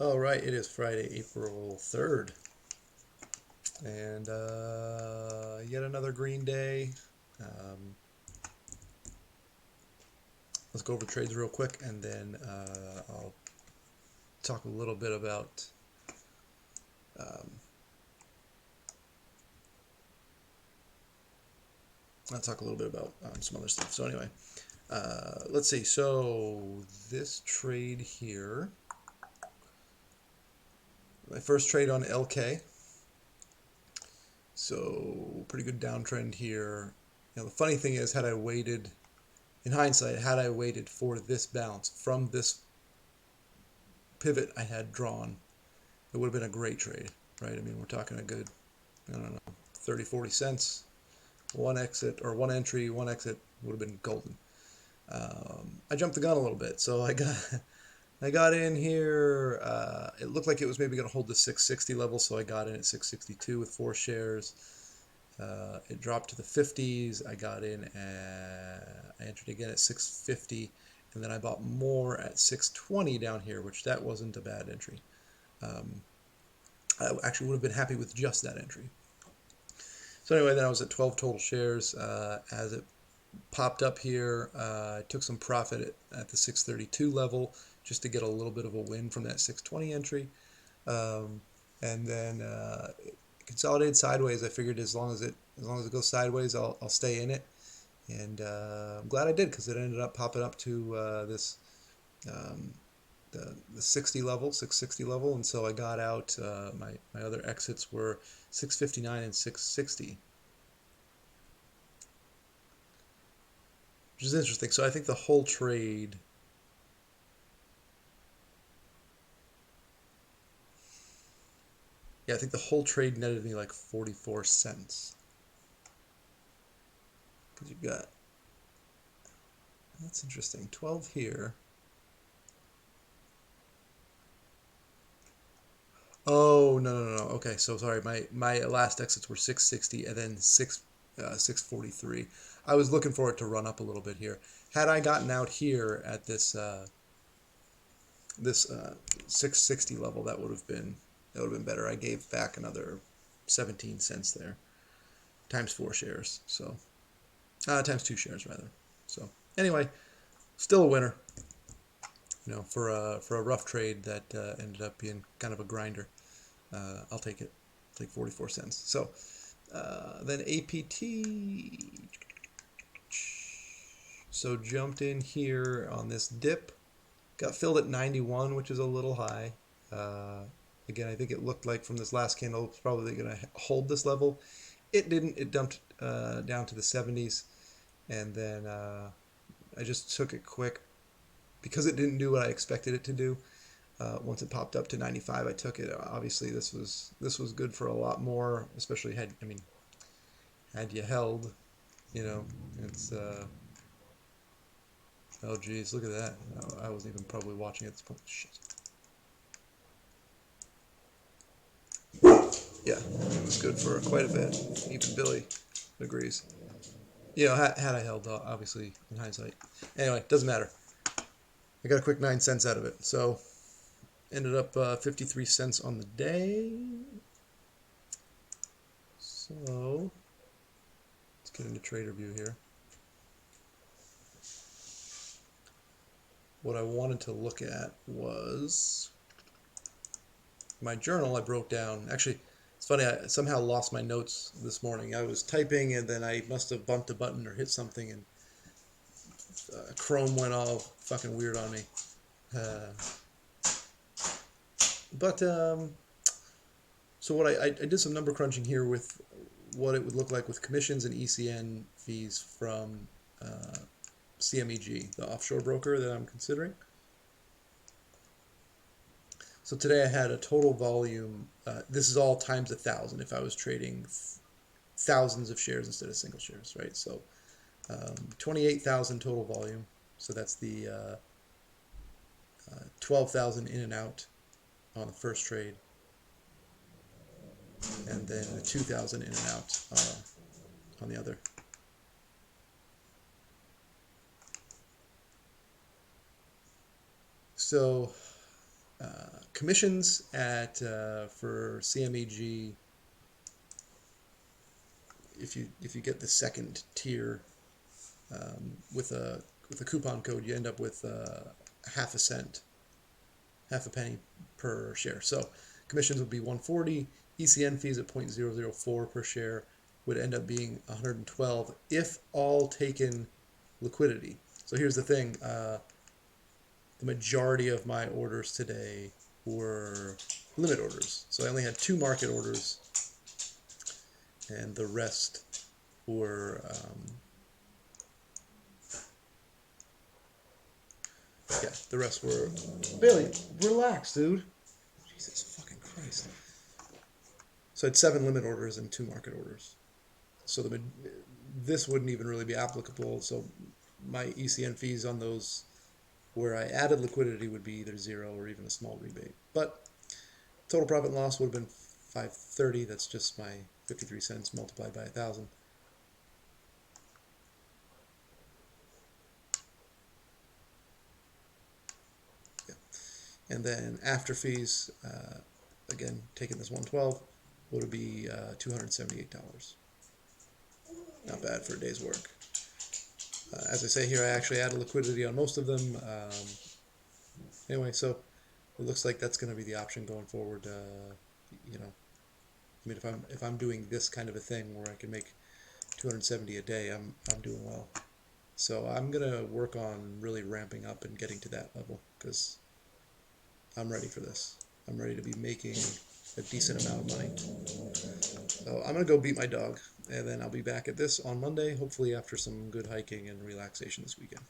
All right, it is Friday, April 3rd, and yet another green day. Um, let's go over trades real quick, and then I'll talk a little bit about um, some other stuff. So anyway, let's see. So this trade here, my first trade on LK. So pretty good downtrend here. The funny thing is, had I waited, in hindsight, had I waited for this bounce from this pivot I had drawn, it would have been a great trade, right? I mean, we're talking a good, I don't know, 30, 40 cents. One exit or one entry, one exit would have been golden. I jumped the gun a little bit, so I got in here. It looked like it was maybe going to hold the 660 level, so I got in at 662 with 4 shares. It dropped to the 50s. I got in. I entered again at 650, and then I bought more at 620 down here, which that wasn't a bad entry. Um, I actually would have been happy with just that entry. So anyway, then I was at 12 total shares. As it popped up here, I took some profit at the 632 level just to get a little bit of a win from that 620 entry. Um, and then it consolidated sideways. I figured as long as it goes sideways, I'll stay in it. And I'm glad I did because it ended up popping up to this um, the 60 level, 660 level, and so I got out. My other exits were 659 and 660, which is interesting. So I think the whole trade, yeah, I think the whole trade netted me like 44 cents. Because you got, that's interesting, 12 here. Oh, no, no, no, no. Okay, so sorry. My last exits were 660 and then 643. I was looking for it to run up a little bit here. Had I gotten out here at this 660 level, that would have been better. I gave back another 17 cents there times 4 shares. So times 2 shares rather. So anyway, still a winner. For a rough trade that ended up being kind of a grinder. I'll take it. I'll take 44 cents. So then APT. So jumped in here on this dip. Got filled at 91, which is a little high. Uh, Again, I think it looked like from this last candle, it's probably going to hold this level. It didn't. It dumped down to the 70s. And then I just took it quick because it didn't do what I expected it to do. Once it popped up to 95, I took it. Obviously, this was good for a lot more, especially had you held. It's oh geez, look at that. I wasn't even probably watching at this point. Shit. Yeah, it was good for quite a bit. Even Billy agrees. Had I held, obviously, in hindsight. Anyway, doesn't matter. I got a quick 9 cents out of it. So ended up 53 cents on the day. So let's get into Trader View here. What I wanted to look at was my journal. I broke down. Actually, it's funny. I somehow lost my notes this morning. I was typing and then I must have bumped a button or hit something, and Chrome went all fucking weird on me. Uh, but so what I did some number crunching here with what it would look like with commissions and ECN fees from CMEG, the offshore broker that I'm considering. So today I had a total volume. This is all times 1,000 if I was trading thousands of shares instead of single shares, right? So 28,000 total volume. So that's the 12,000 in and out on the first trade, and then the 2,000 in and out on the other. So commissions at for CMEG. If you get the second tier with a coupon code, you end up with half a cent, half a penny per share. So commissions would be 140. ECN fees at 0.004 per share would end up being 112 if all taken liquidity. So here's the thing. The majority of my orders today were limit orders. So I only had 2 market orders, and the rest were the rest were Bailey, relax, dude. Jesus fucking Christ. So I had 7 limit orders and 2 market orders. So this wouldn't even really be applicable. So my ECN fees on those where I added liquidity would be either 0 or even a small rebate. But total profit and loss would have been 530. That's just my 53 cents multiplied by 1,000. Yeah. And then after fees, again, taking this 112, would be $278. Not bad for a day's work. As I say here, I actually added liquidity on most of them. Anyway, so it looks like that's going to be the option going forward. You know, I mean, if I'm doing this kind of a thing where I can make 270 a day, I'm doing well. So I'm gonna work on really ramping up and getting to that level because I'm ready for this. I'm ready to be making a decent amount of money. So I'm gonna go beat my dog, and then I'll be back at this on Monday, hopefully after some good hiking and relaxation this weekend.